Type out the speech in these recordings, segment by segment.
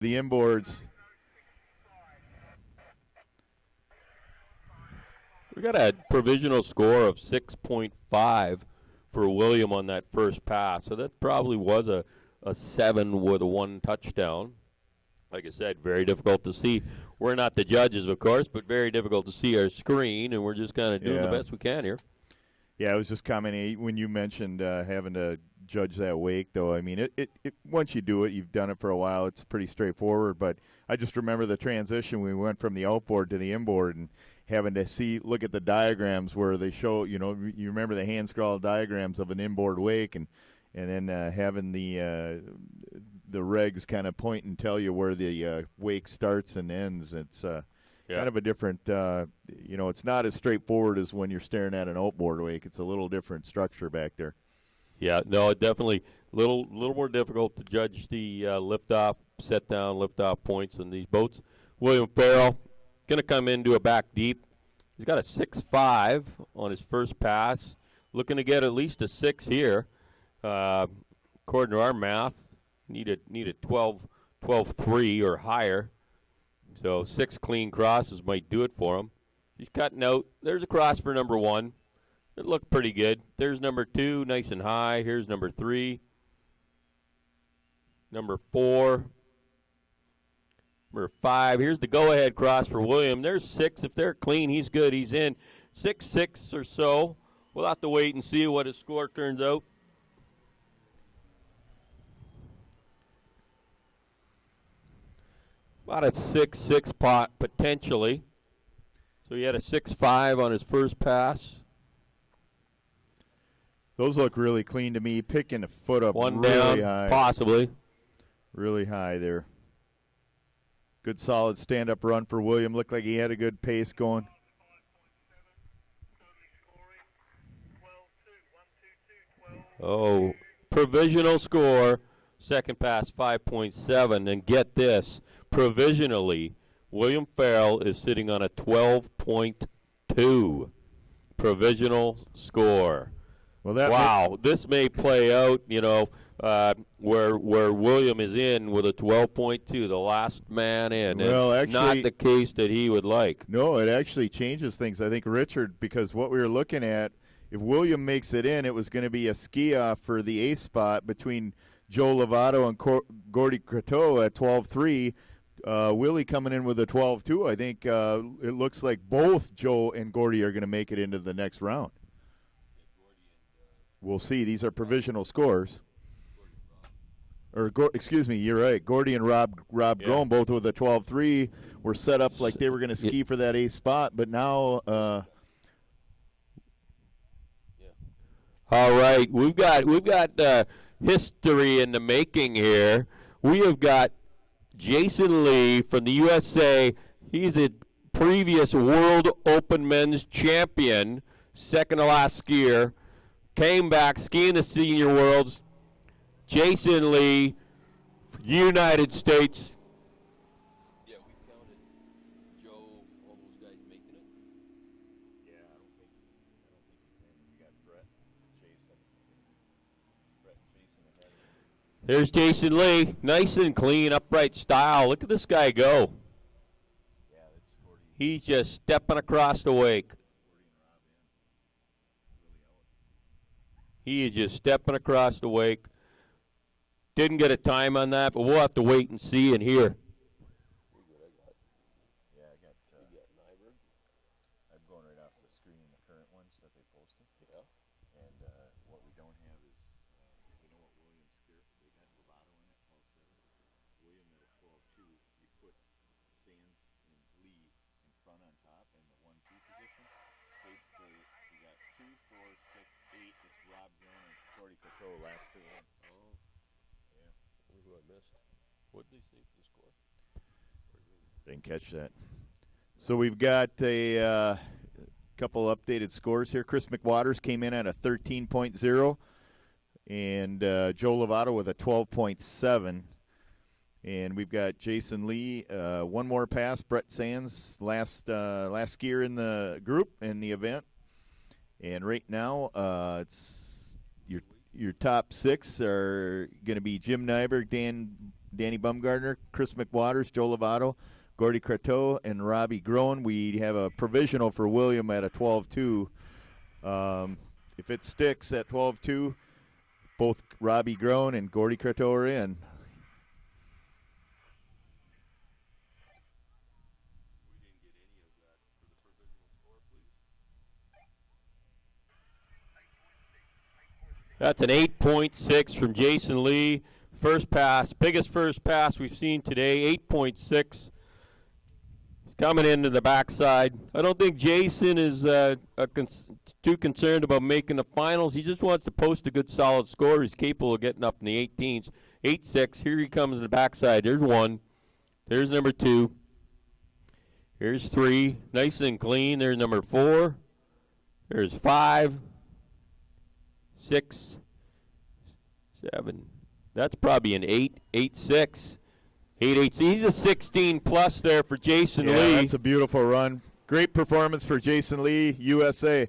the inboards. We got a provisional score of 6.5 for William on that first pass. So that probably was a 7 with a 1 touchdown. Like I said, very difficult to see. We're not the judges, of course, but very difficult to see our screen, and we're just kind of doing the best we can here. Yeah, I was just commenting when you mentioned having to judge that wake, though. I mean, it once you do it, you've done it for a while, it's pretty straightforward. But I just remember the transition. We went from the outboard to the inboard and having to look at the diagrams where they show, you remember the hand-scrawled diagrams of an inboard wake and then having the regs kind of point and tell you where the wake starts and ends. It's kind of a different, it's not as straightforward as when you're staring at an outboard wake. It's a little different structure back there. Yeah, no, definitely a little more difficult to judge the lift-off, set-down, lift-off points in these boats. William Farrell going to come into a back deep. He's got a 6.5 on his first pass. Looking to get at least a 6 here. According to our math, need a 12.3 or higher. So 6 clean crosses might do it for him. He's cutting out. There's a cross for number 1. It looked pretty good. There's number 2, nice and high. Here's number 3. Number 4. Number 5. Here's the go-ahead cross for William. There's 6. If they're clean, he's good. He's in. 6 or so. We'll have to wait and see what his score turns out. About a 6-6 pot, potentially. So he had a 6.5 on his first pass. Those look really clean to me. Picking the foot up One really down, high. possibly. Really high there. Good solid stand-up run for William. Looked like he had a good pace going. Oh, provisional score, second pass 5.7. And get this, provisionally, William Farrell is sitting on a 12.2 provisional score. Well, this may play out, where William is in with a 12.2, the last man in. Well, actually, not the case that he would like. No, it actually changes things. I think, Richard, because what we were looking at, if William makes it in, it was going to be a ski-off for the A spot between Joe Lovato and Gordy Croteau at 12.3. Willie coming in with a 12.2. I think it looks like both Joe and Gordy are going to make it into the next round. We'll see. These are provisional scores. Excuse me, you're right. Gordy and Rob Grome, both with a 12.3, were set up like they were going to ski for that A spot, but now. All right, we've got history in the making here. We have got Jason Lee from the USA. He's a previous World Open Men's Champion, second to last skier. Came back skiing the Senior Worlds. Jason Lee, United States. Yeah, we counted Joe, all those guys making it. Yeah, I don't think he's in. We got Brett, Jason ahead. There's Jason Lee, nice and clean, upright style. Look at this guy go. Yeah, that's Gordy. He's just stepping across the wake. He is just stepping across the wake. Didn't get a time on that, but we'll have to wait and see and hear. Yeah, I got Nyberg. I'm going right off the screen, the current ones that they posted. Yeah. And what we don't have is, we know what Williams scared. They got Lovato in at 12.7. William at a 12.2. You put Sands and Lee in front on top in the 1-2 position. Basically, you got 2, 4, 6, 8. It's Rob Grone and Gordy Croteau last 2 in. Oh. Yeah. Who I missed. What did they say for the score? Didn't catch that. So we've got a couple updated scores here. Chris McWaters came in at a 13.0, and Joe Lovato with a 12.7. And we've got Jason Lee, one more pass. Brett Sands, last skier in the group in the event. And right now, it's your top 6 are going to be Jim Nyberg, Dan Danny Bumgardner, Chris McWaters, Joe Lovato, Gordy Croteau, and Robbie Groen. We have a provisional for William at a 12-2. If it sticks at 12-2, both Robbie Groen and Gordy Croteau are in. That's an 8.6 from Jason Lee. First pass, biggest first pass we've seen today, 8.6. He's coming into the backside. I don't think Jason is too concerned about making the finals. He just wants to post a good solid score. He's capable of getting up in the 18s. 8.6, here he comes in the backside. There's one. There's number 2. Here's 3, nice and clean. There's number 4. There's 5. 6, 7. That's probably an 8.6. 8.8. He's a 16 plus there for Jason Lee. That's a beautiful run. Great performance for Jason Lee, USA.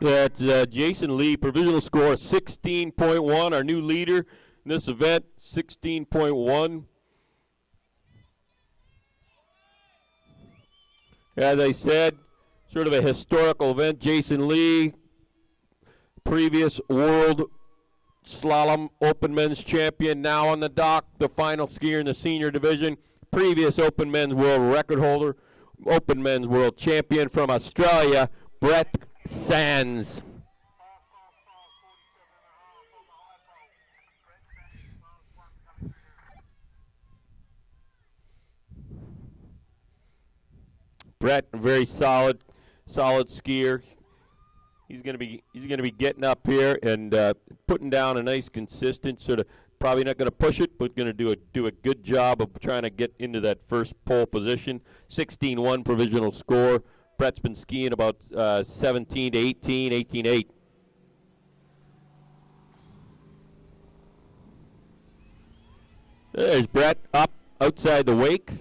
That's Jason Lee, provisional score 16.1, our new leader in this event, 16.1. As I said, sort of a historical event. Jason Lee, previous world slalom open men's champion, now on the dock, the final skier in the senior division, previous open men's world record holder, open men's world champion from Australia, Brett Sands. Brett, very solid skier. He's gonna be getting up here and putting down a nice consistent sort of. Probably not going to push it, but going to do a good job of trying to get into that first pole position. 16-1 provisional score. Brett's been skiing about 17 to 18, 18-8. There's Brett up outside the wake.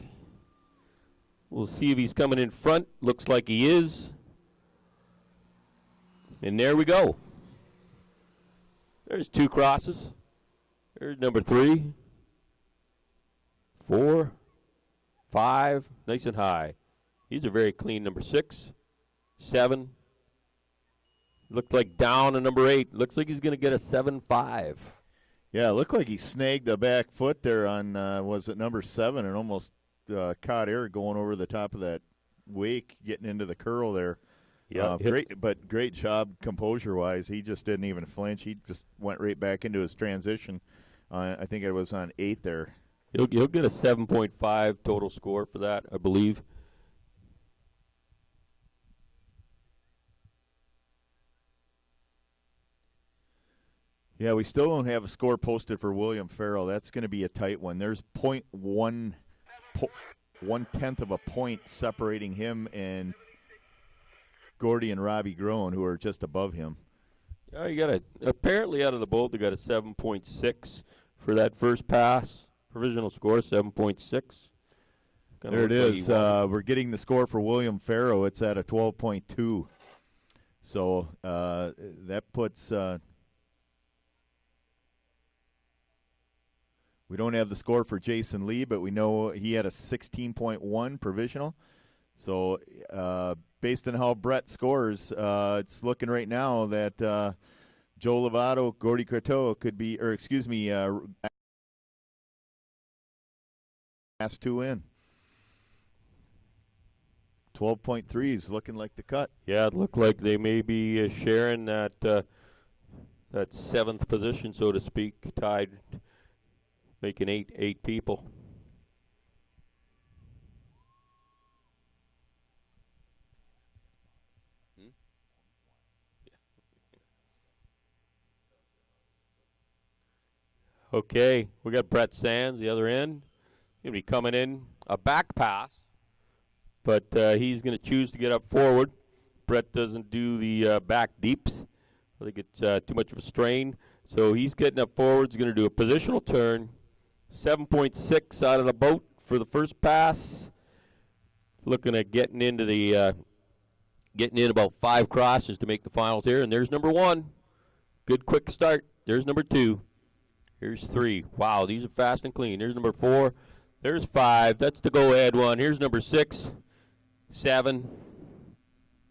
We'll see if he's coming in front. Looks like he is. And there we go. There's 2 crosses. There's number 3, 4, 5, nice and high. He's a very clean number 6, 7. Looked like down a number 8. Looks like he's going to get a 7.5. Yeah, it looked like he snagged the back foot there on, was it number 7, and almost caught air going over the top of that wake, getting into the curl there. Yeah, great job composure-wise. He just didn't even flinch. He just went right back into his transition. I think it was on 8 there. He'll get a 7.5 total score for that, I believe. Yeah, we still don't have a score posted for William Farrell. That's going to be a tight one. There's 1/10 of a point separating him and Gordy and Robbie Groen, who are just above him. Yeah, you got apparently out of the boat, they got a 7.6 for that first pass. Provisional score 7.6. There it is. We're getting the score for William Farrow. It's at a 12.2. So that puts. We don't have the score for Jason Lee, but we know he had a 16.1 provisional. So based on how Brett scores, it's looking right now that Joe Lovato, Gordy Croteau could be, or excuse me, last 2 in. 12.3 is looking like the cut. Yeah, it looked like they may be sharing that that 7th position, so to speak, tied, making eight people. Okay, we got Brett Sands, the other end. He's going to be coming in a back pass, but he's going to choose to get up forward. Brett doesn't do the back deeps. I think it's too much of a strain. So he's getting up forward. He's going to do a positional turn. 7.6 out of the boat for the first pass. Looking at getting into the getting in about 5 crosses to make the finals here. And there's number 1. Good quick start. There's number 2. Here's 3. Wow, these are fast and clean. There's number 4. There's 5. That's the go-ahead one. Here's number 6, 7,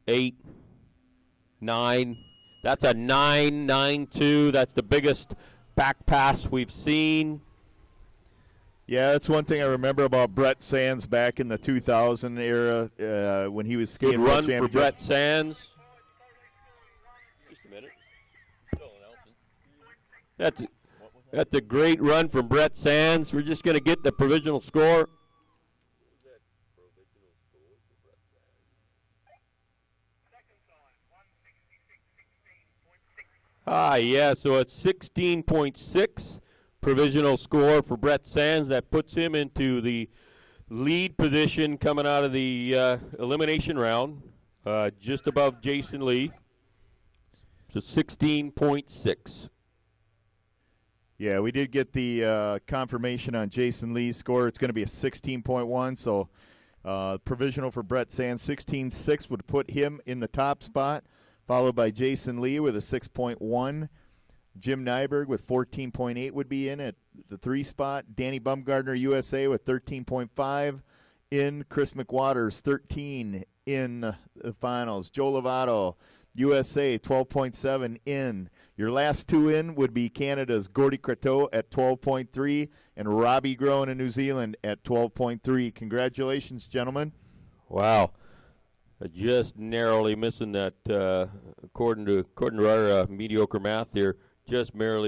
8, 9. That's a 9.92. That's the biggest back pass we've seen. Yeah, that's one thing I remember about Brett Sands back in the 2000 era when he was skating. Good run for Brett Sands. Just a minute. Still announcing. That's a great run from Brett Sands. We're just going to get the provisional score. Yeah, so it's 16.6 provisional score for Brett Sands. That puts him into the lead position coming out of the elimination round, just above Jason Lee. So 16.6. Yeah, we did get the confirmation on Jason Lee's score. It's going to be a 16.1, so provisional for Brett Sands. 16.6 would put him in the top spot, followed by Jason Lee with a 6.1. Jim Nyberg with 14.8 would be in at the 3 spot. Danny Bumgardner, USA, with 13.5 in. Chris McWaters, 13 in the finals. Joe Lovato, USA, 12.7 in. Your last 2 in would be Canada's Gordy Croteau at 12.3 and Robbie Groen in New Zealand at 12.3. Congratulations, gentlemen. Wow. Just narrowly missing that, according to our mediocre math here, just barely